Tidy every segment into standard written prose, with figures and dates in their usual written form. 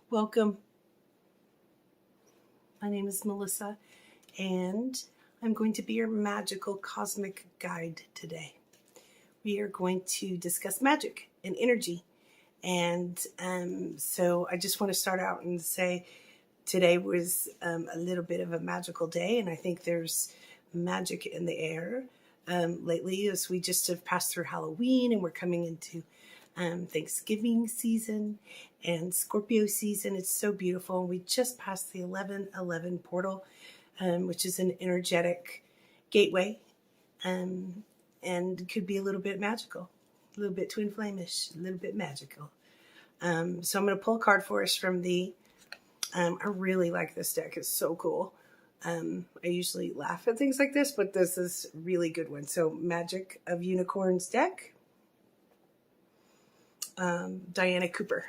Welcome. My name is Melissa, and I'm going to be your magical cosmic guide today. We are going to discuss magic and energy. And so I just want to start out and say today was a little bit of a magical day, and I think there's magic in the air. Lately, as we just have passed through Halloween and we're coming into Thanksgiving season and Scorpio season. It's so beautiful. We just passed the 1111 portal, which is an energetic gateway, and could be a little bit magical, a little bit twin flamish, a little bit magical. So I'm going to pull a card for us from the, I really like this deck. It's so cool. I usually laugh at things like this, but this is a really good one. So Magic of Unicorns deck. Diana Cooper.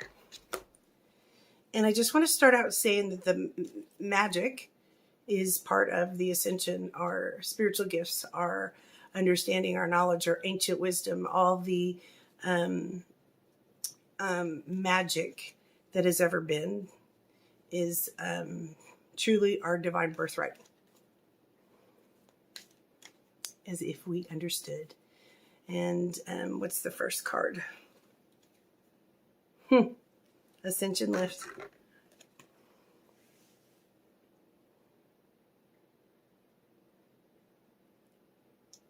And I just want to start out saying that the magic is part of the ascension, our spiritual gifts, our understanding, our knowledge, our ancient wisdom, all the magic that has ever been is truly our divine birthright. As if we understood. And what's the first card? Ascension lift.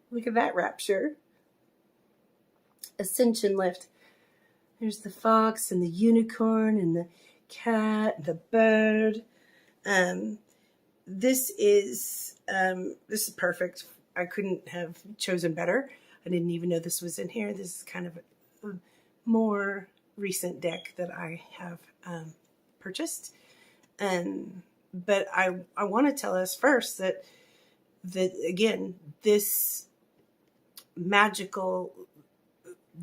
Look at that rapture. Ascension lift. There's the fox and the unicorn and the cat, the bird. This is perfect. I couldn't have chosen better. I didn't even know this was in here. This is kind of a more recent deck that I have purchased. But I want to tell us first that again, this magical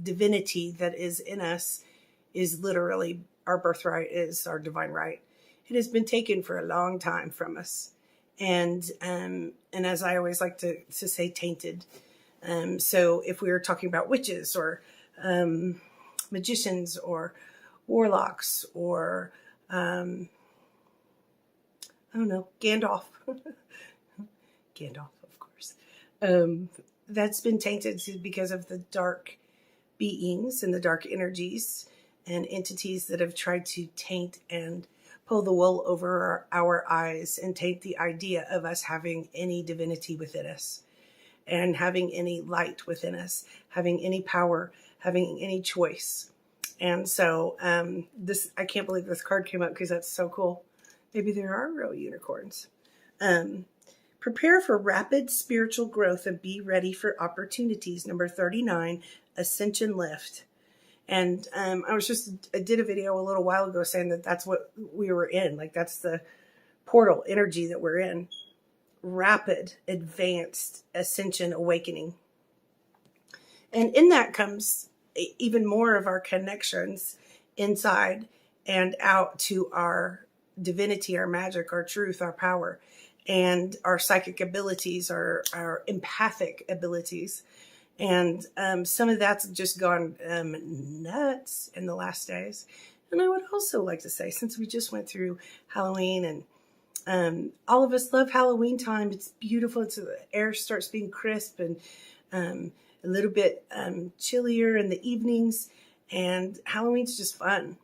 divinity that is in us is literally our birthright, is our divine right. It has been taken for a long time from us. And as I always like to say, tainted. So if we were talking about witches or magicians or warlocks or I don't know, Gandalf. Gandalf, of course. That's been tainted because of the dark beings and the dark energies and entities that have tried to taint and pull the wool over our eyes and taint the idea of us having any divinity within us and having any light within us, having any power, having any choice. And so I can't believe this card came up because that's so cool. Maybe there are real unicorns. Prepare for rapid spiritual growth and be ready for opportunities. Number 39, Ascension Lift. And I did a video a little while ago saying that that's what we were in. Like that's the portal energy that we're in. Rapid, advanced ascension awakening. And in that comes even more of our connections inside and out to our divinity, our magic, our truth, our power, and our psychic abilities, our empathic abilities. And some of that's just gone nuts in the last days. And I would also like to say, since we just went through Halloween and all of us love Halloween time, it's beautiful. The air starts being crisp and a little bit chillier in the evenings, and Halloween's just fun.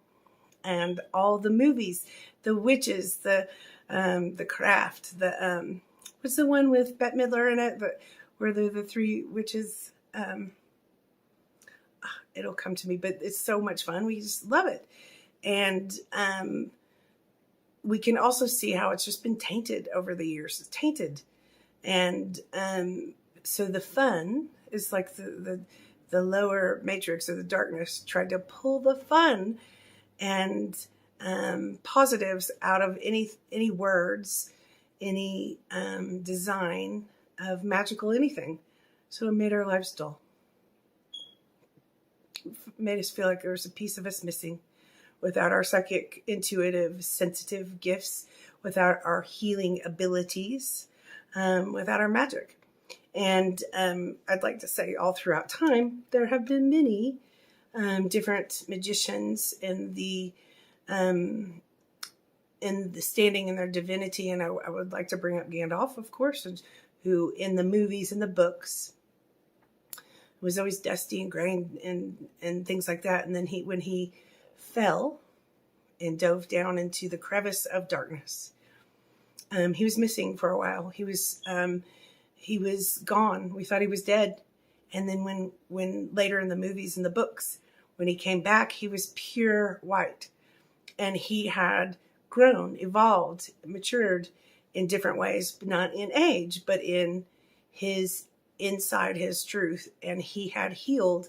And all the movies, the witches, the craft, what's the one with Bette Midler in it, where they're the three witches? It'll come to me, but it's so much fun. We just love it. And we can also see how it's just been tainted over the years. It's tainted. And so the fun is like the lower matrix or the darkness tried to pull the fun and positives out of any words, any design of magical anything. So it made our lives dull. It made us feel like there was a piece of us missing. Without our psychic, intuitive, sensitive gifts, without our healing abilities, without our magic. And I'd like to say all throughout time, there have been many different magicians in the in the standing in their divinity. And I would like to bring up Gandalf, of course, who in the movies and the books was always dusty and gray and things like that. And then when he fell and dove down into the crevice of darkness, he was missing for a while. He was gone. We thought he was dead. And then when later in the movies and the books, when he came back, he was pure white. And he had grown, evolved, matured in different ways, not in age, but in his inside, his truth. And he had healed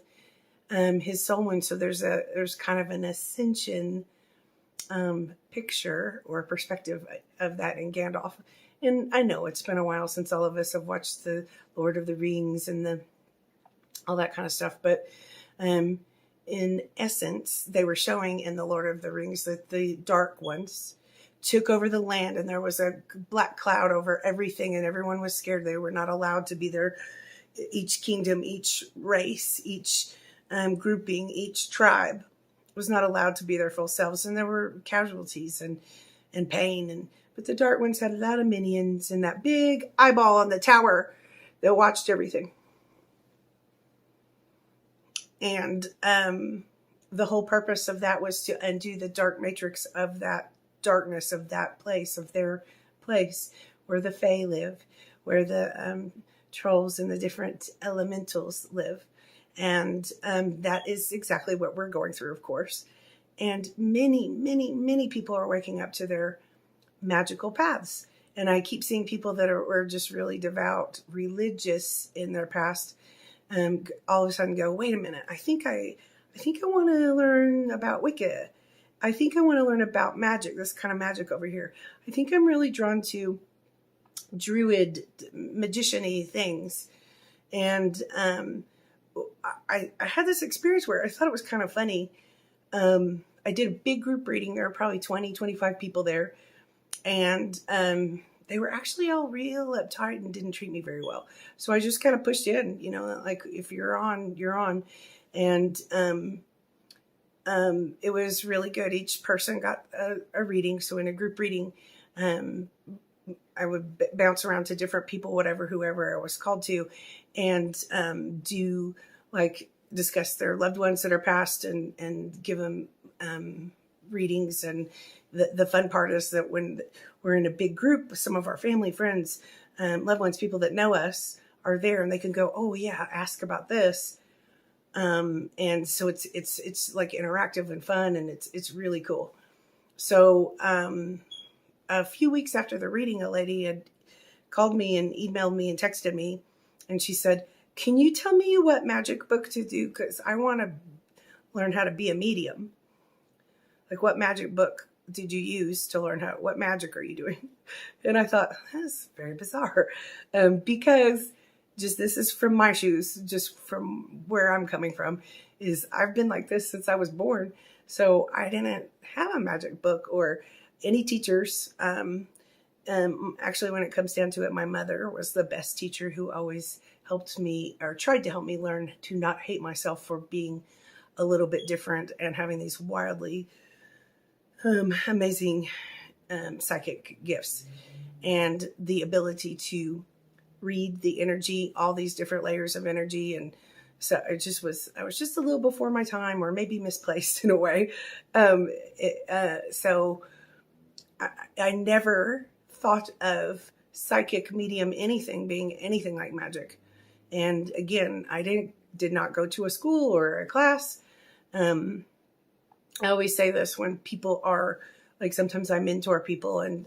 his soul wound. So there's kind of an ascension picture or perspective of that in Gandalf. And I know it's been a while since all of us have watched the Lord of the Rings and all that kind of stuff, but in essence, they were showing in the Lord of the Rings that the dark ones took over the land, and there was a black cloud over everything, and everyone was scared. They were not allowed to be there. Each kingdom, each race, each grouping, each tribe was not allowed to be their full selves, and there were casualties and pain. But the dark ones had a lot of minions and that big eyeball on the tower that watched everything. And the whole purpose of that was to undo the dark matrix of that darkness, of that place, of their place where the Fae live, where the trolls and the different elementals live. And that is exactly what we're going through, of course. And many, many, many people are waking up to their magical paths. And I keep seeing people that are just really devout, religious in their past, all of a sudden go, wait a minute, I think I want to learn about Wicca. I think I want to learn about magic, this kind of magic over here. I think I'm really drawn to druid, magician-y things. And I had this experience where I thought it was kind of funny. I did a big group reading. There were probably 20, 25 people there. And they were actually all real uptight and didn't treat me very well. So I just kind of pushed in, like if you're on, you're on. And it was really good. Each person got a reading. So in a group reading, I would bounce around to different people, whoever I was called to, and do discuss their loved ones that are passed and give them readings. And the fun part is that when we're in a big group, some of our family, friends, loved ones, people that know us are there, and they can go, oh yeah, ask about this. And so it's like interactive and fun, and it's really cool. So a few weeks after the reading, a lady had called me and emailed me and texted me, and she said, can you tell me what magic book to do? Because I want to learn how to be a medium. Like, what magic book did you use to learn what magic are you doing? And I thought, that's very bizarre. Because this is from my shoes, just from where I'm coming from, is I've been like this since I was born. So I didn't have a magic book or any teachers. Actually, when it comes down to it, my mother was the best teacher who always helped me, or tried to help me learn to not hate myself for being a little bit different and having these wildly amazing psychic gifts and the ability to read the energy, all these different layers of energy. And so I was just a little before my time, or maybe misplaced in a way. So I never thought of psychic, medium, anything being anything like magic. And again, I did not go to a school or a class. I always say this when people are sometimes I mentor people and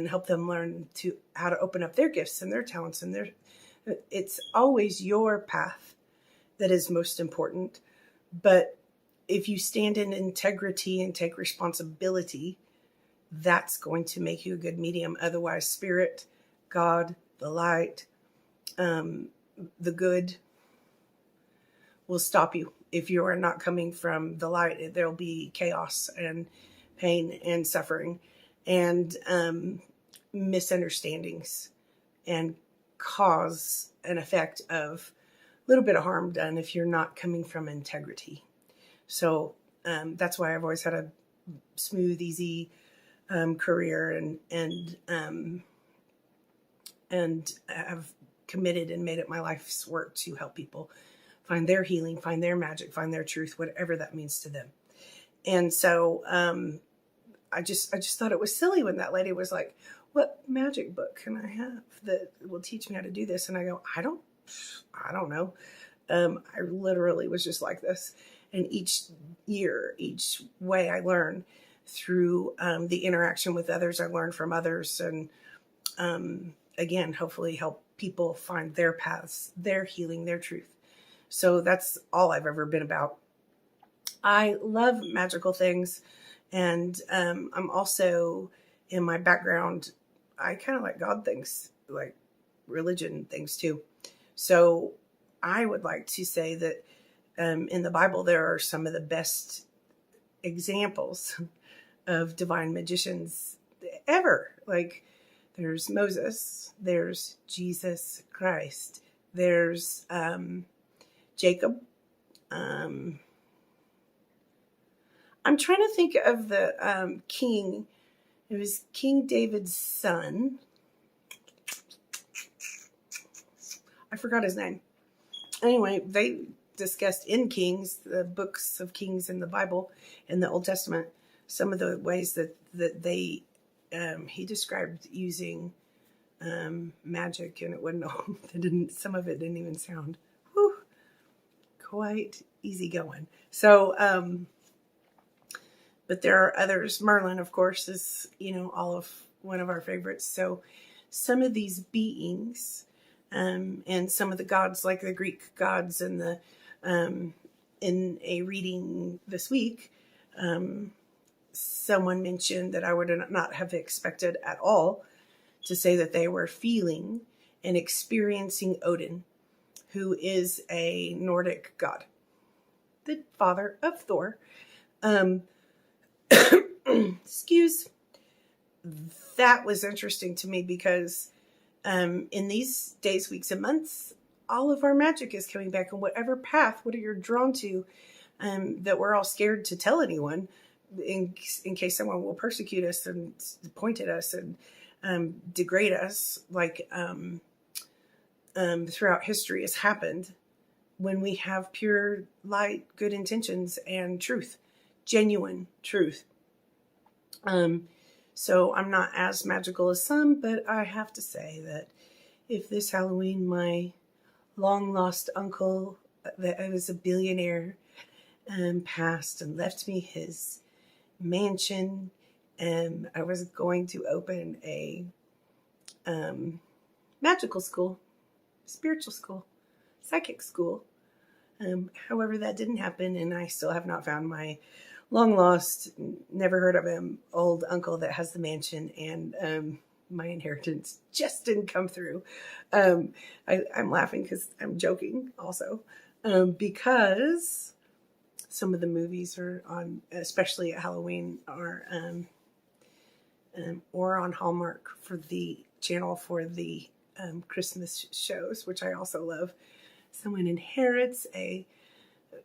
help them learn how to open up their gifts and their talents, and it's always your path that is most important. But if you stand in integrity and take responsibility, that's going to make you a good medium. Otherwise, spirit, God, the light, the good will stop you. If you are not coming from the light, there'll be chaos and pain and suffering and misunderstandings, and cause an effect of a little bit of harm done if you're not coming from integrity. So that's why I've always had a smooth, easy career, and have committed and made it my life's work to help people find their healing, find their magic, find their truth, whatever that means to them. And so I just thought it was silly when that lady was like, "What magic book can I have that will teach me how to do this?" And I go, I don't know. I literally was just like this. And each year, each way I learn through the interaction with others, I learn from others, and again, hopefully help people find their paths, their healing, their truth. So that's all I've ever been about. I love magical things, and I'm also, in my background, I kind of like God things, like religion things too. So I would like to say that in the Bible, there are some of the best examples of divine magicians ever. Like, there's Moses, there's Jesus Christ, there's Jacob. I'm trying to think of the king. It was King David's son. I forgot his name. Anyway, they discussed in Kings, the books of Kings in the Bible, in the Old Testament, some of the ways that they he described using magic, and it wasn't all. Some of it didn't even sound quite easy going. So, but there are others. Merlin, of course, is one of our favorites. So, some of these beings. And some of the gods, like the Greek gods, and the in a reading this week, someone mentioned that I would not have expected at all to say that they were feeling and experiencing Odin, who is a Nordic god, the father of Thor. Excuse. That was interesting to me because in these days, weeks, and months, all of our magic is coming back on whatever path, what you're drawn to, that we're all scared to tell anyone in case someone will persecute us and point at us and degrade us, like throughout history has happened when we have pure light, good intentions, and truth, genuine truth. So I'm not as magical as some, but I have to say that if this Halloween my long lost uncle that was a billionaire passed and left me his mansion, and I was going to open a magical school, spiritual school, psychic school. However, that didn't happen, and I still have not found my long lost, never heard of him, old uncle that has the mansion, and my inheritance just didn't come through. I'm laughing because I'm joking also, because some of the movies are on, especially at Halloween, are or on Hallmark for the channel for the Christmas shows, which I also love. Someone inherits a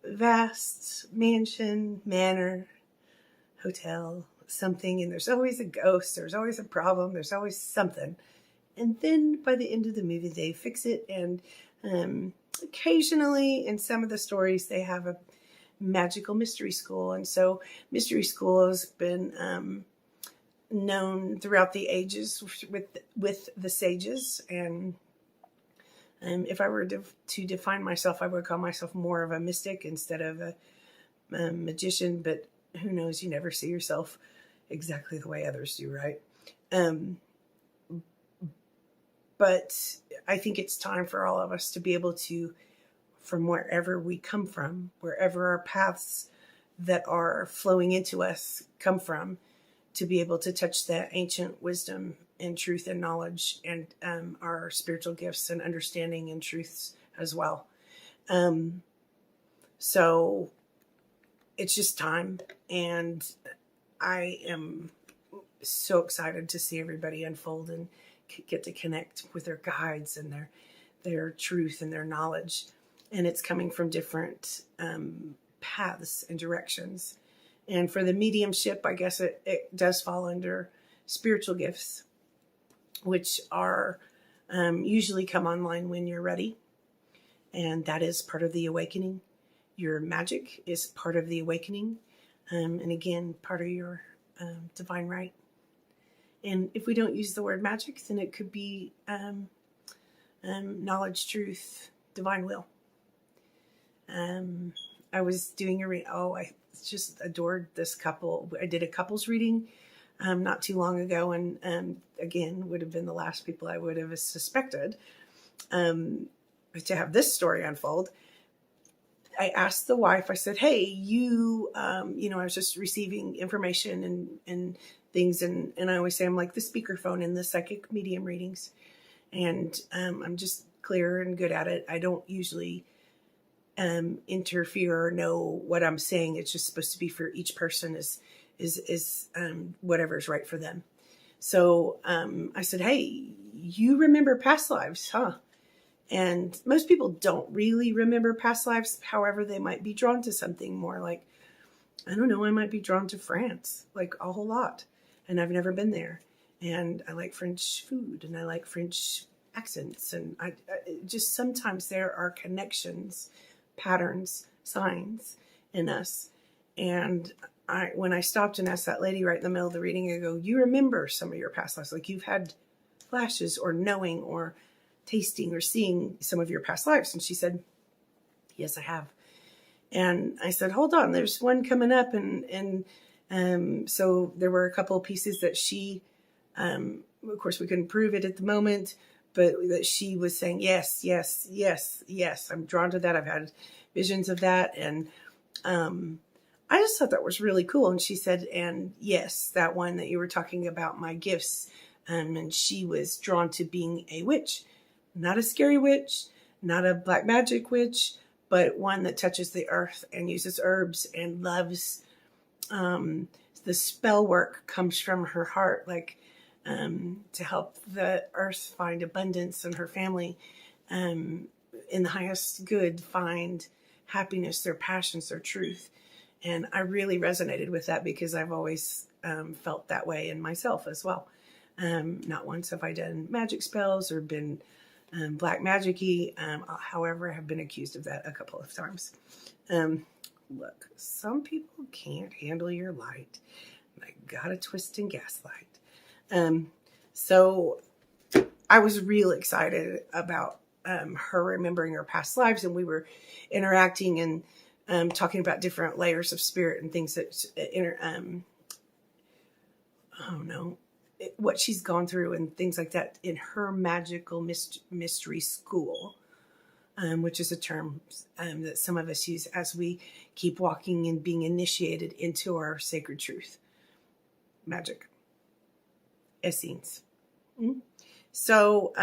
vast mansion, manor, hotel, something, and there's always a ghost, there's always a problem, there's always something. And then by the end of the movie, they fix it, and occasionally in some of the stories, they have a magical mystery school. And so mystery school has been known throughout the ages with the sages. And if I were to define myself, I would call myself more of a mystic instead of a magician. But who knows? You never see yourself exactly the way others do, right? But I think it's time for all of us to be able to, from wherever we come from, wherever our paths that are flowing into us come from, to be able to touch that ancient wisdom and truth and knowledge, and our spiritual gifts and understanding and truths as well. So it's just time, and I am so excited to see everybody unfold and get to connect with their guides and their truth and their knowledge. And it's coming from different paths and directions. And for the mediumship, I guess it does fall under spiritual gifts, which are usually come online when you're ready. And that is part of the awakening. Your magic is part of the awakening. And again, part of your divine right. And if we don't use the word magic, then it could be knowledge, truth, divine will. I was doing I just adored this couple. I did a couples reading not too long ago, and again, would have been the last people I would have suspected to have this story unfold. I asked the wife, I said, hey, I was just receiving information and things, and I always say I'm like the speakerphone in the psychic medium readings, and I'm just clear and good at it. I don't usually interfere or know what I'm saying. It's just supposed to be for each person is whatever's right for them. So I said, hey, you remember past lives, huh? And most people don't really remember past lives. However, they might be drawn to something more like, I don't know, I might be drawn to France, like a whole lot. And I've never been there. And I like French food and I like French accents. And I just sometimes there are connections, patterns, signs in us. And when I stopped and asked that lady right in the middle of the reading, I go, you remember some of your past lives? Like you've had flashes or knowing or tasting or seeing some of your past lives. And she said, yes, I have. And I said, hold on, there's one coming up. And so there were a couple of pieces that she, of course we couldn't prove it at the moment, but that she was saying, yes, yes, yes, yes, I'm drawn to that. I've had visions of that. And I just thought that was really cool. And she said, and yes, that one that you were talking about, my gifts. And she was drawn to being a witch. Not a scary witch, not a black magic witch, but one that touches the earth and uses herbs and loves. The spell work comes from her heart, like to help the earth find abundance and her family in the highest good find happiness, their passions, their truth. And I really resonated with that because I've always felt that way in myself as well. Not once have I done magic spells or been black magic-y. However, I have been accused of that a couple of times. Look, some people can't handle your light. I got a twist and gaslight. So I was real excited about her remembering her past lives, and we were interacting and talking about different layers of spirit and things that what she's gone through and things like that in her magical mystery school, which is a term that some of us use as we keep walking and being initiated into our sacred truth. Magic. Essenes. Mm-hmm. So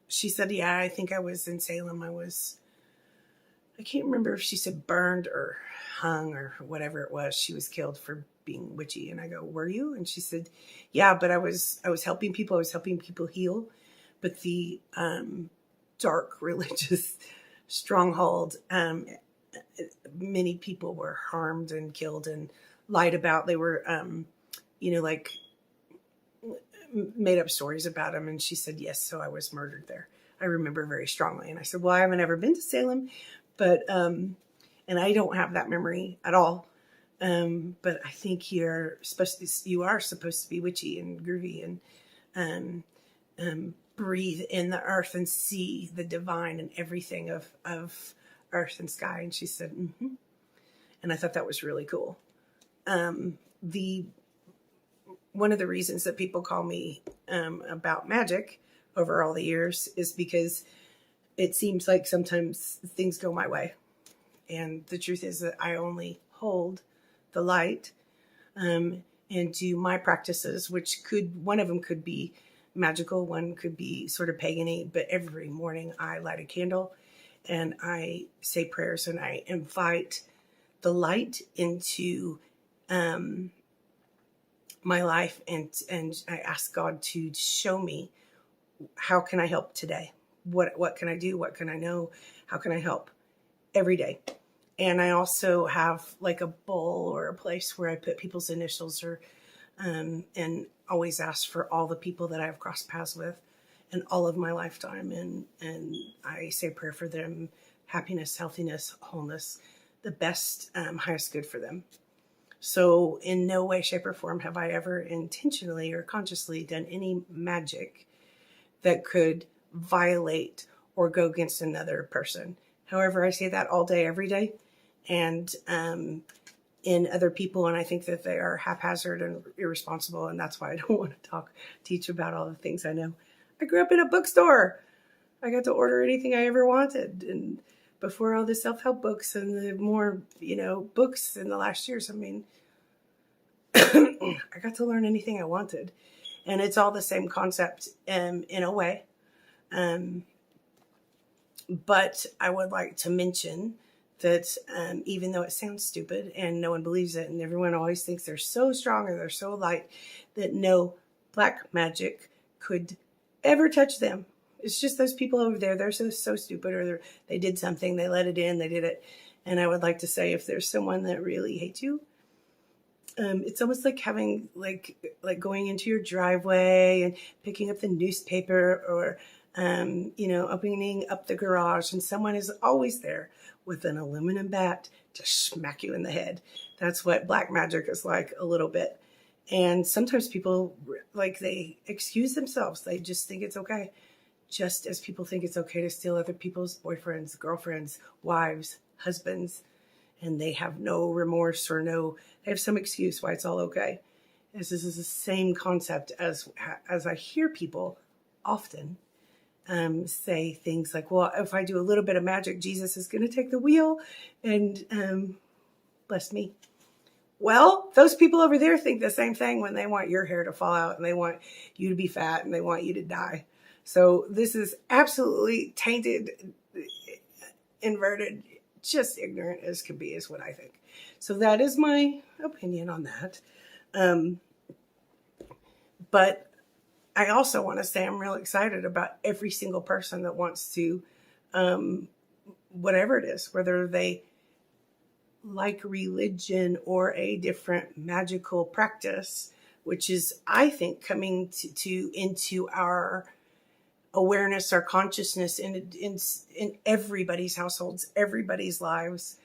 she said, yeah, I think I was in Salem. I can't remember if she said burned or hung or whatever it was. She was killed for being witchy. And I go, were you? And she said, yeah, but I was helping people. I was helping people heal. But the dark religious stronghold, many people were harmed and killed and lied about. They were, like made up stories about them. And she said, yes, so I was murdered there. I remember very strongly. And I said, well, I haven't ever been to Salem, but, and I don't have that memory at all. But I think you are supposed to be witchy and groovy and breathe in the earth and see the divine and everything of earth and sky. And she said, mm-hmm. And I thought that was really cool. One of the reasons that people call me about magic over all the years is because it seems like sometimes things go my way. And the truth is that I only hold the light and do my practices, which one of them could be magical, one could be sort of pagan-y, but every morning I light a candle and I say prayers and I invite the light into my life and I ask God to show me, how can I help today? What can I do? What can I know? How can I help every day? And I also have like a bowl or a place where I put people's initials, or and always ask for all the people that I've crossed paths with in all of my lifetime, and I say a prayer for them, happiness, healthiness, wholeness, the best, highest good for them. So in no way, shape, or form have I ever intentionally or consciously done any magic that could violate or go against another person. However, I say that all day, every day, and in other people, and I think that they are haphazard and irresponsible, and that's why I don't want to teach about all the things I know. I grew up in a bookstore. I got to order anything I ever wanted, and before all the self-help books and the more, books in the last years, I mean, I got to learn anything I wanted, and it's all the same concept in a way. But I would like to mention that even though it sounds stupid and no one believes it, and everyone always thinks they're so strong or they're so light, that no black magic could ever touch them. It's just those people over there. They're so stupid, or they did something, they let it in, they did it. And I would like to say, if there's someone that really hates you, it's almost like having like going into your driveway and picking up the newspaper, or opening up the garage, and someone is always there with an aluminum bat to smack you in the head. That's what black magic is like, a little bit. And sometimes people, they excuse themselves. They just think it's okay. Just as people think it's okay to steal other people's boyfriends, girlfriends, wives, husbands, and they have no remorse or they have some excuse why it's all okay. This is the same concept as I hear people often say things like, well, if I do a little bit of magic, Jesus is going to take the wheel and bless me. Well, those people over there think the same thing when they want your hair to fall out and they want you to be fat and they want you to die. So this is absolutely tainted, inverted, just ignorant as can be, is what I think. So that is my opinion on that. But I also want to say I'm real excited about every single person that wants to, whatever it is, whether they like religion or a different magical practice, which is, I think, coming into our awareness, our consciousness in everybody's households, everybody's lives,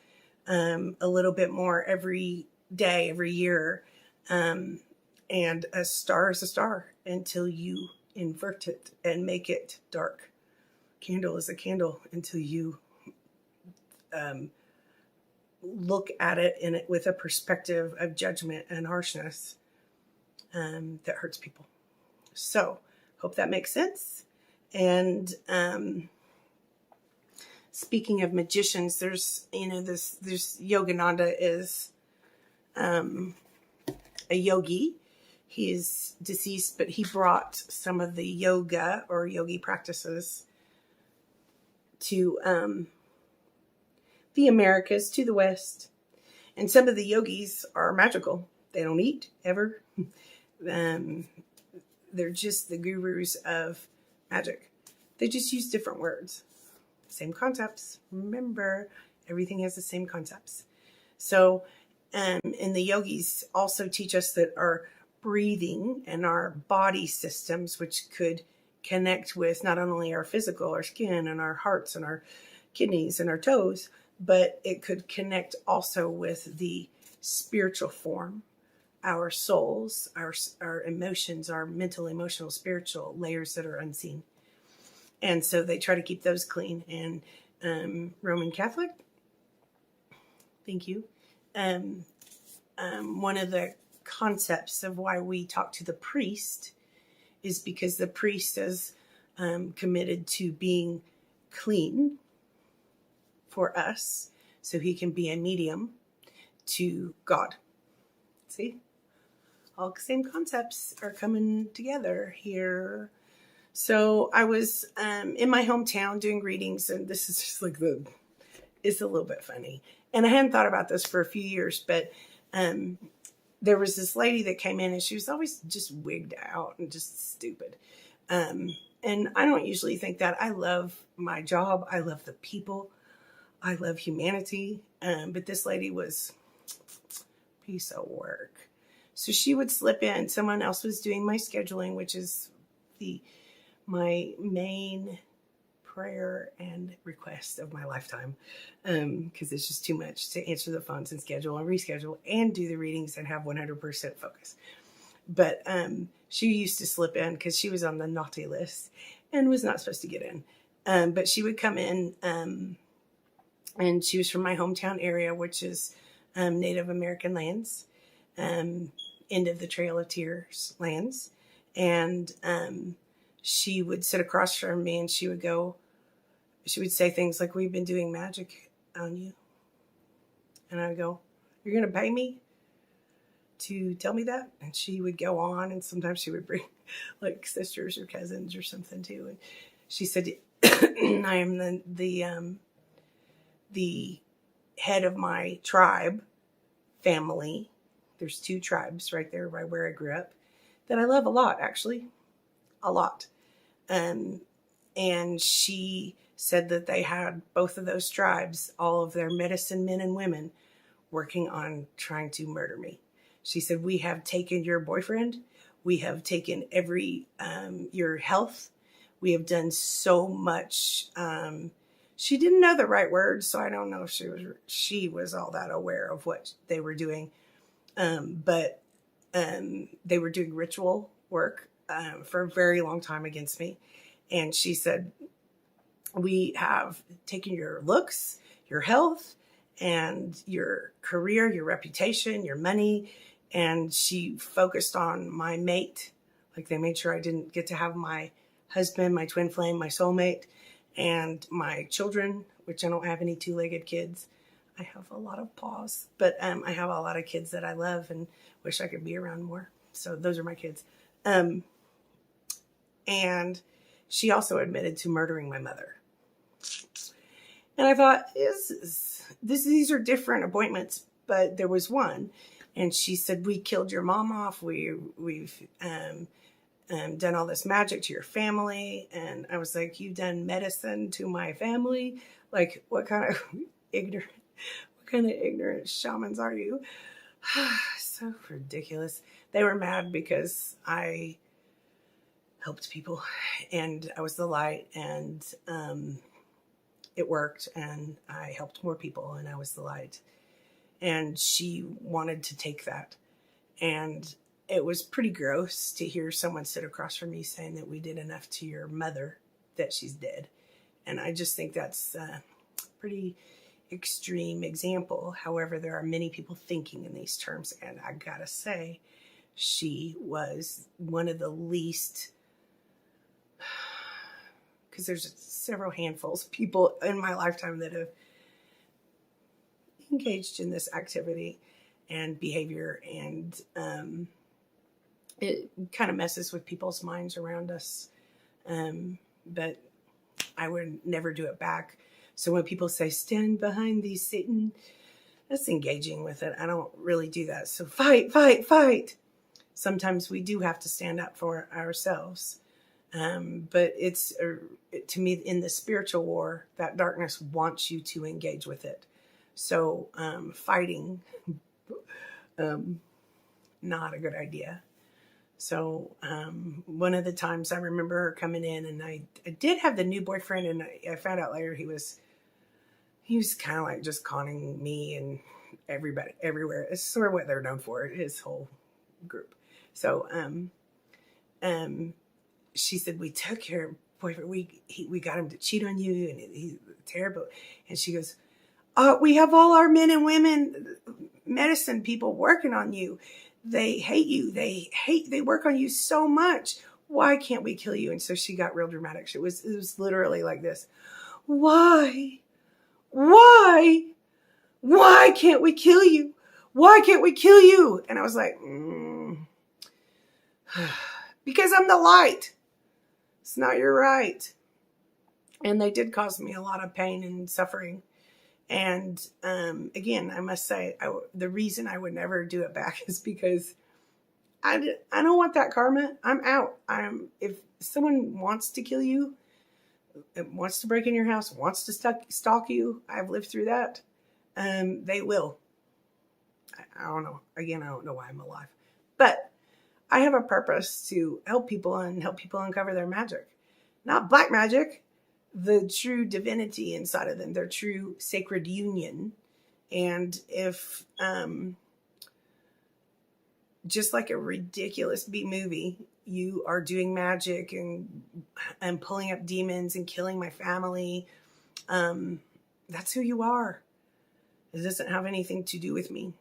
a little bit more every day, every year. And a star is a star until you invert it and make it dark. Candle is a candle until you look at it with a perspective of judgment and harshness that hurts people. So, hope that makes sense. And speaking of magicians, there's Yogananda is a yogi. He is deceased, but he brought some of the yoga or yogi practices to the Americas, to the West. And some of the yogis are magical. They don't eat ever. They're just the gurus of magic. They just use different words. Same concepts. Remember, everything has the same concepts. So, and the yogis also teach us that our breathing and our body systems, which could connect with not only our physical, our skin and our hearts and our kidneys and our toes, but it could connect also with the spiritual form, our souls, our emotions, our mental, emotional, spiritual layers that are unseen. And so they try to keep those clean. And Roman Catholic, thank you. One of the concepts of why we talk to the priest is because the priest is committed to being clean for us so he can be a medium to God. See? All the same concepts are coming together here. So I was in my hometown doing readings, and this is just it's a little bit funny. And I hadn't thought about this for a few years, but there was this lady that came in and she was always just wigged out and just stupid. And I don't usually think that. I love my job. I love the people. I love humanity. But this lady was a piece of work. So she would slip in. Someone else was doing my scheduling, which is my main prayer and request of my lifetime, because it's just too much to answer the phones and schedule and reschedule and do the readings and have 100% focus. But she used to slip in because she was on the naughty list and was not supposed to get in. But she would come in, and she was from my hometown area, which is Native American lands, end of the Trail of Tears lands. And she would sit across from me and she would say things like, "We've been doing magic on you." And I would go, "You're going to pay me to tell me that?" And she would go on, and sometimes she would bring like sisters or cousins or something too. And she said, "I am the head of my tribe family." There's 2 tribes right there by where I grew up that I love a lot, actually. A lot. And she said that they had both of those tribes, all of their medicine men and women, working on trying to murder me. She said, "We have taken your boyfriend. We have taken your health. We have done so much." She didn't know the right words, so I don't know if she was all that aware of what they were doing. But they were doing ritual work for a very long time against me. And she said, "We have taken your looks, your health, and your career, your reputation, your money." And she focused on my mate. Like, they made sure I didn't get to have my husband, my twin flame, my soulmate, and my children, which I don't have any 2-legged kids. I have a lot of paws, but I have a lot of kids that I love and wish I could be around more. So those are my kids. And she also admitted to murdering my mother. And I thought, these are different appointments, but there was one. And she said, "We killed your mom off. We've done all this magic to your family." And I was like, "You've done medicine to my family? Like, what kind of ignorant shamans are you?" So ridiculous. They were mad because I helped people and I was the light, and it worked, and I helped more people and I was the light. And she wanted to take that. And it was pretty gross to hear someone sit across from me saying that we did enough to your mother that she's dead. And I just think that's a pretty extreme example. However, there are many people thinking in these terms. And I gotta say, she was one of the least, because there's several handfuls of people in my lifetime that have engaged in this activity and behavior, and it kind of messes with people's minds around us, but I would never do it back. So when people say, "Stand behind thee, Satan," that's engaging with it. I don't really do that. So fight, fight, fight. Sometimes we do have to stand up for ourselves, but it's to me, in the spiritual war, that darkness wants you to engage with it. So fighting, not a good idea. So one of the times I remember her coming in, and I did have the new boyfriend, and I found out later he was kind of like just conning me and everybody everywhere. It's sort of what they're known for, his whole group. So she said, "We took your boyfriend. We got him to cheat on you, and he's terrible." And she goes, "We have all our men and women medicine people working on you. They hate you. They work on you so much. Why can't we kill you?" And so she got real dramatic. It was literally like this. Why can't we kill you? Why can't we kill you? And I was like, because I'm the light. It's not your right. And they did cause me a lot of pain and suffering. And again, I must say, the reason I would never do it back is because I don't want that karma. I'm out. If someone wants to kill you, It wants to break in your house, wants to stalk you. I've lived through that. They will. I don't know. Again, I don't know why I'm alive. But I have a purpose to help people and help people uncover their magic. Not black magic, the true divinity inside of them, their true sacred union. And if, just like a ridiculous B movie, you are doing magic and pulling up demons and killing my family, that's who you are. It doesn't have anything to do with me.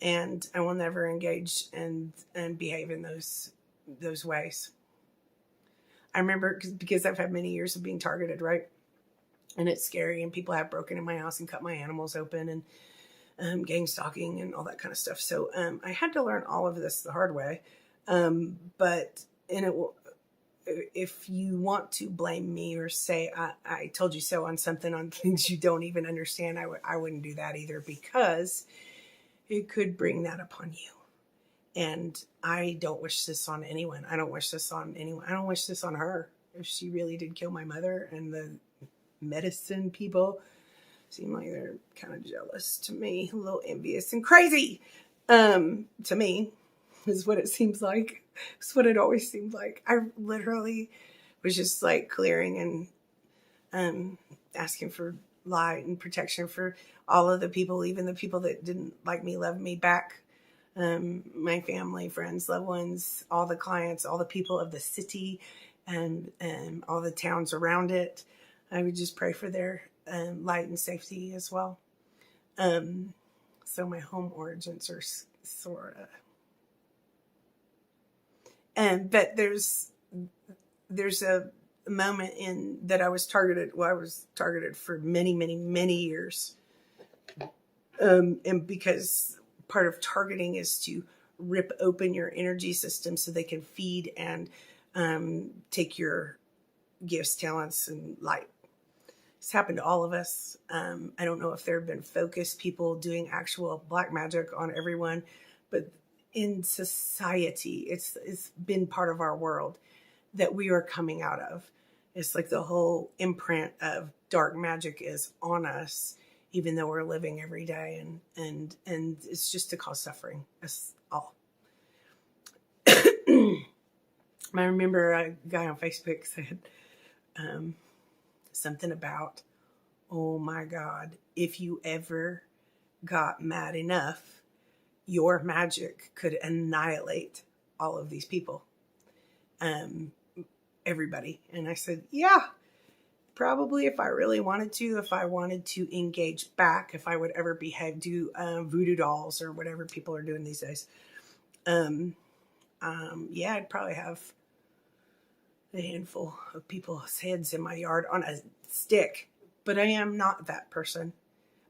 And I will never engage and behave in those ways. I remember because I've had many years of being targeted, right? And it's scary, and people have broken in my house and cut my animals open, and gang stalking and all that kind of stuff. So I had to learn all of this the hard way. But if you want to blame me or say I told you so on something, on things you don't even understand, I wouldn't do that either, because it could bring that upon you. And I don't wish this on anyone. I don't wish this on anyone. I don't wish this on her. If she really did kill my mother, and the medicine people seem like they're kind of jealous to me, a little envious and crazy, to me, is what it seems like. It's what it always seemed like. I literally was just like clearing and asking for light and protection for all of the people, even the people that didn't like me, loved me back. My family, friends, loved ones, all the clients, all the people of the city, and all the towns around it. I would just pray for their light and safety as well. So my home origins are sort of, but there's a moment in that I was targeted. Well, I was targeted for many, many, many years. And because part of targeting is to rip open your energy system so they can feed and take your gifts, talents, and light. It's happened to all of us. I don't know if there have been focused people doing actual black magic on everyone, but in society, it's been part of our world that we are coming out of. It's like the whole imprint of dark magic is on us, even though we're living every day, and it's just to cause suffering. That's all. I remember a guy on Facebook said something about, oh my God, if you ever got mad enough, your magic could annihilate all of these people, everybody. And I said, yeah, probably if I really wanted to, if I wanted to engage back, if I would ever do voodoo dolls or whatever people are doing these days. Yeah, I'd probably have a handful of people's heads in my yard on a stick, but I am not that person.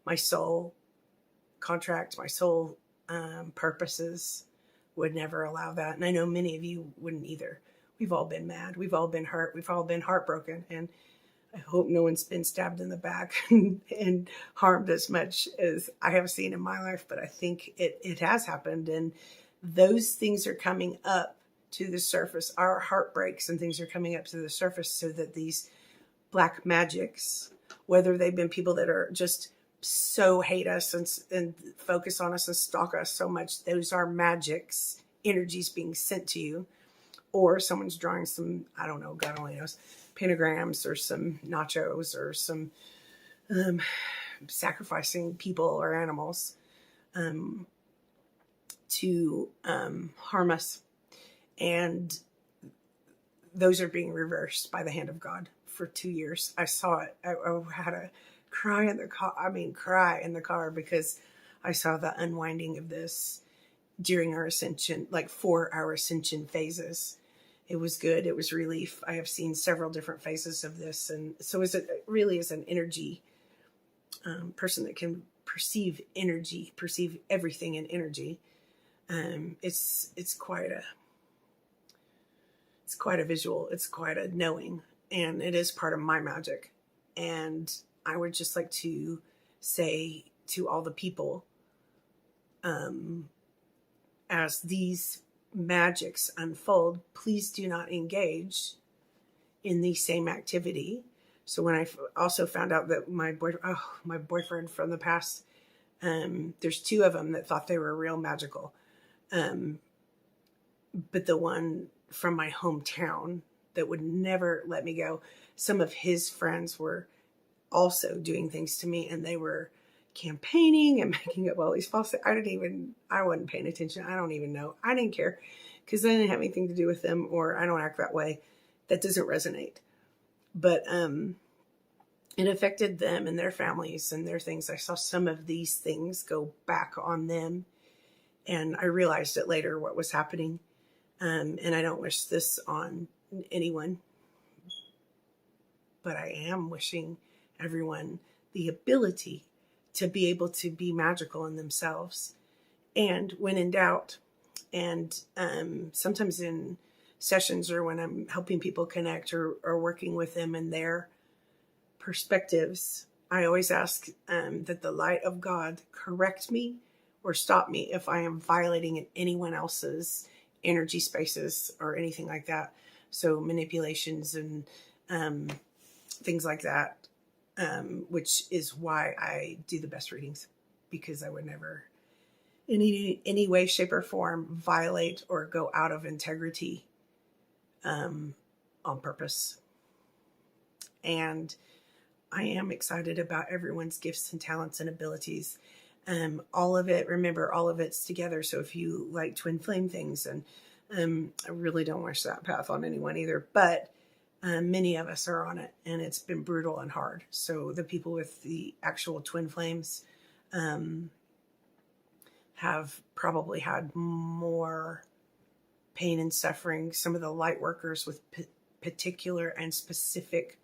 My soul contract, my soul purposes would never allow that. And I know many of you wouldn't either. We've all been mad. We've all been hurt. We've all been heartbroken. And I hope no one's been stabbed in the back and harmed as much as I have seen in my life. But I think it has happened. And those things are coming up to the surface. Our heartbreaks and things are coming up to the surface so that these black magics, whether they've been people that are just so hate us and focus on us and stalk us so much, those are magics, energies being sent to you, or someone's drawing some, I don't know, God only knows, pentagrams or some nachos or some sacrificing people or animals to harm us. And those are being reversed by the hand of God. For 2 years, I saw it. I had to cry in the car because I saw the unwinding of this during our ascension, like 4 hour ascension phases. It was good. It was relief. I have seen several different phases of this. And so it really is an energy person that can perceive energy, perceive everything in energy. It's quite a visual. It's quite a knowing, and it is part of my magic. And I would just like to say to all the people, as these magics unfold, please do not engage in the same activity. So when I also found out that my boyfriend from the past, there's two of them that thought they were real magical. But the one from my hometown that would never let me go, some of his friends were also doing things to me, and they were campaigning and making up all these false. I wasn't paying attention. I don't even know. I didn't care because I didn't have anything to do with them, or I don't act that way. That doesn't resonate. But it affected them and their families and their things. I saw some of these things go back on them, and I realized it later what was happening. And I don't wish this on anyone, but I am wishing everyone the ability to be able to be magical in themselves. And when in doubt, and sometimes in sessions or when I'm helping people connect or working with them in their perspectives, I always ask that the light of God correct me or stop me if I am violating anyone else's energy spaces or anything like that. So manipulations and things like that, which is why I do the best readings, because I would never in any way, shape, or form violate or go out of integrity on purpose. And I am excited about everyone's gifts and talents and abilities. All of it, remember, all of it's together. So if you like twin flame things, and I really don't wish that path on anyone either, but many of us are on it, and it's been brutal and hard. So the people with the actual twin flames have probably had more pain and suffering. Some of the light workers with particular and specific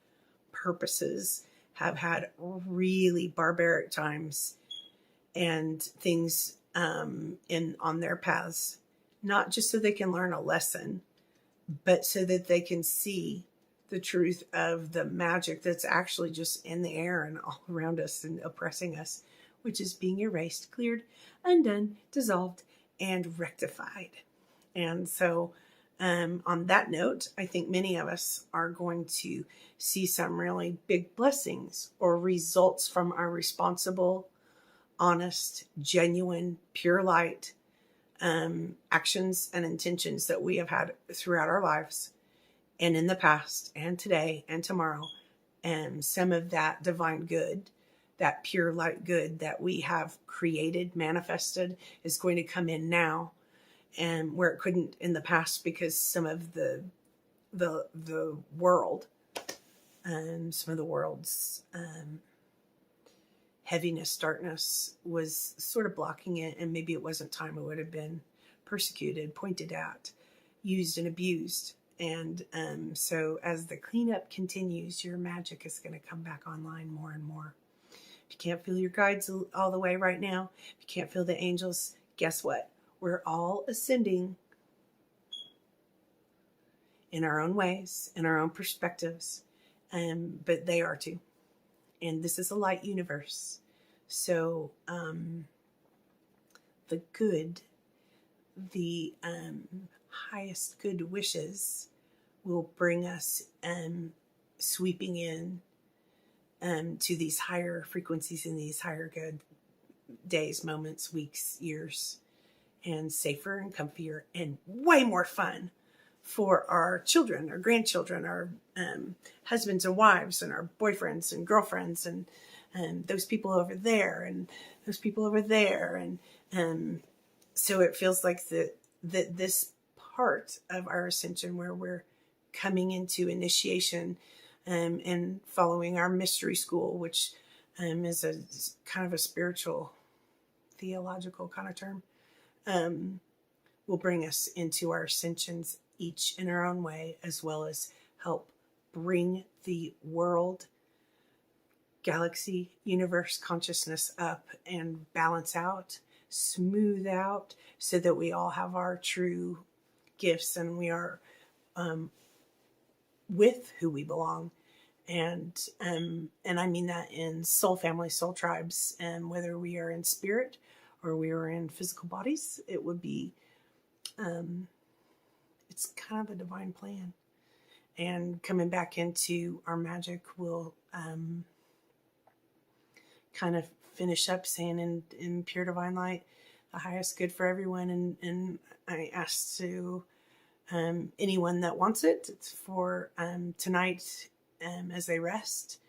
purposes have had really barbaric times and things on their paths, not just so they can learn a lesson, but so that they can see the truth of the magic that's actually just in the air and all around us and oppressing us, which is being erased, cleared, undone, dissolved, and rectified. And so on that note, I think many of us are going to see some really big blessings or results from our responsible, honest, genuine, pure light actions and intentions that we have had throughout our lives and in the past and today and tomorrow. And some of that divine good, that pure light good that we have created, manifested, is going to come in now, and where it couldn't in the past because some of the world and some of the world's heaviness, darkness was sort of blocking it, and maybe it wasn't time. It would have been persecuted, pointed at, used and abused. And so as the cleanup continues, your magic is going to come back online more and more. If you can't feel your guides all the way right now, if you can't feel the angels, guess what? We're all ascending in our own ways, in our own perspectives, but they are too. And this is a light universe. So the good, the highest good wishes will bring us sweeping in to these higher frequencies and these higher good days, moments, weeks, years, and safer and comfier and way more fun for our children, our grandchildren, our husbands and wives, and our boyfriends and girlfriends, and those people over there, and those people over there. And so it feels like that this part of our ascension where we're coming into initiation and following our mystery school, which is a kind of a spiritual, theological kind of term, will bring us into our ascensions, each in our own way, as well as help bring the world, galaxy, universe consciousness up and balance out, smooth out, so that we all have our true gifts and we are with who we belong. And I mean that in soul family, soul tribes, and whether we are in spirit or we are in physical bodies, it would be, it's kind of a divine plan. and coming back into our magic, we'll kind of finish up saying in pure divine light, the highest good for everyone. And I ask to anyone that wants it, it's for tonight as they rest,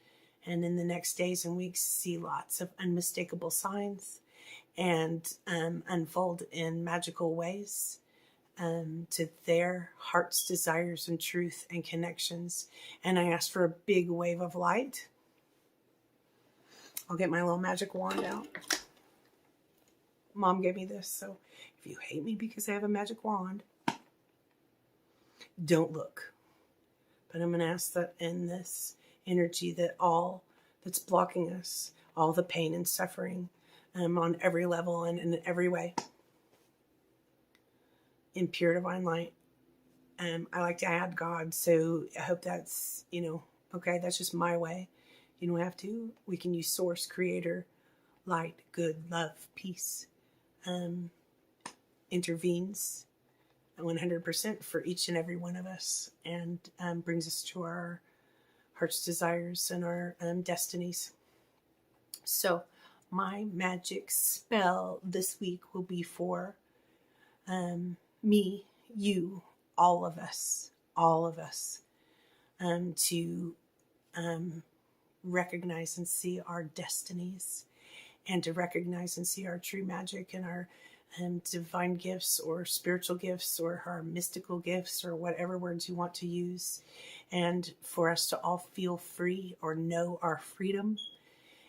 and in the next days and weeks see lots of unmistakable signs and unfold in magical ways to their heart's desires and truth and connections. And I ask for a big wave of light. I'll get my little magic wand out. Mom gave me this, so if you hate me because I have a magic wand, don't look. But I'm going to ask that in this energy that all that's blocking us, all the pain and suffering on every level and in every way, in pure divine light. I like to add God, so I hope that's, okay, that's just my way. You don't have to. We can use source, creator, light, good, love, peace. Intervenes 100% for each and every one of us, and brings us to our heart's desires and our destinies. So my magic spell this week will be for me, you, all of us, to recognize and see our destinies, and to recognize and see our true magic and our divine gifts or spiritual gifts or our mystical gifts or whatever words you want to use, and for us to all feel free or know our freedom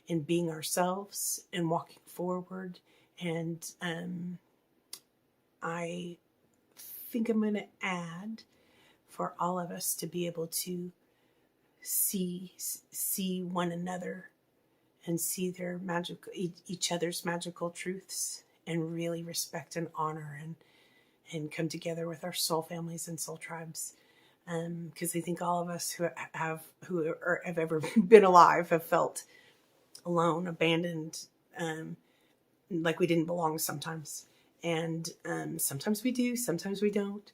in being ourselves and walking forward. And I think I'm going to add for all of us to be able to see one another and see their magical, each other's magical truths, and really respect and honor and come together with our soul families and soul tribes. Because I think all of us who have ever been alive have felt alone, abandoned, like we didn't belong sometimes. And sometimes we do, sometimes we don't.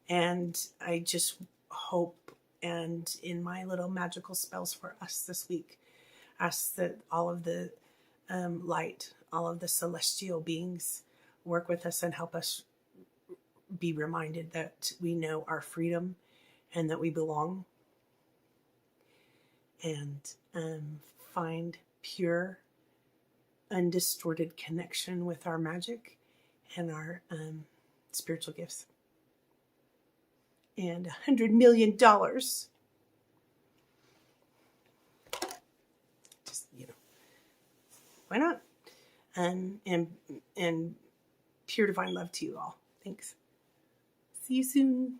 And I just hope, and in my little magical spells for us this week, ask that all of the light, all of the celestial beings work with us and help us be reminded that we know our freedom and that we belong, and find pure, undistorted connection with our magic and our spiritual gifts. And $100 million. Just, why not? And pure divine love to you all. Thanks. See you soon.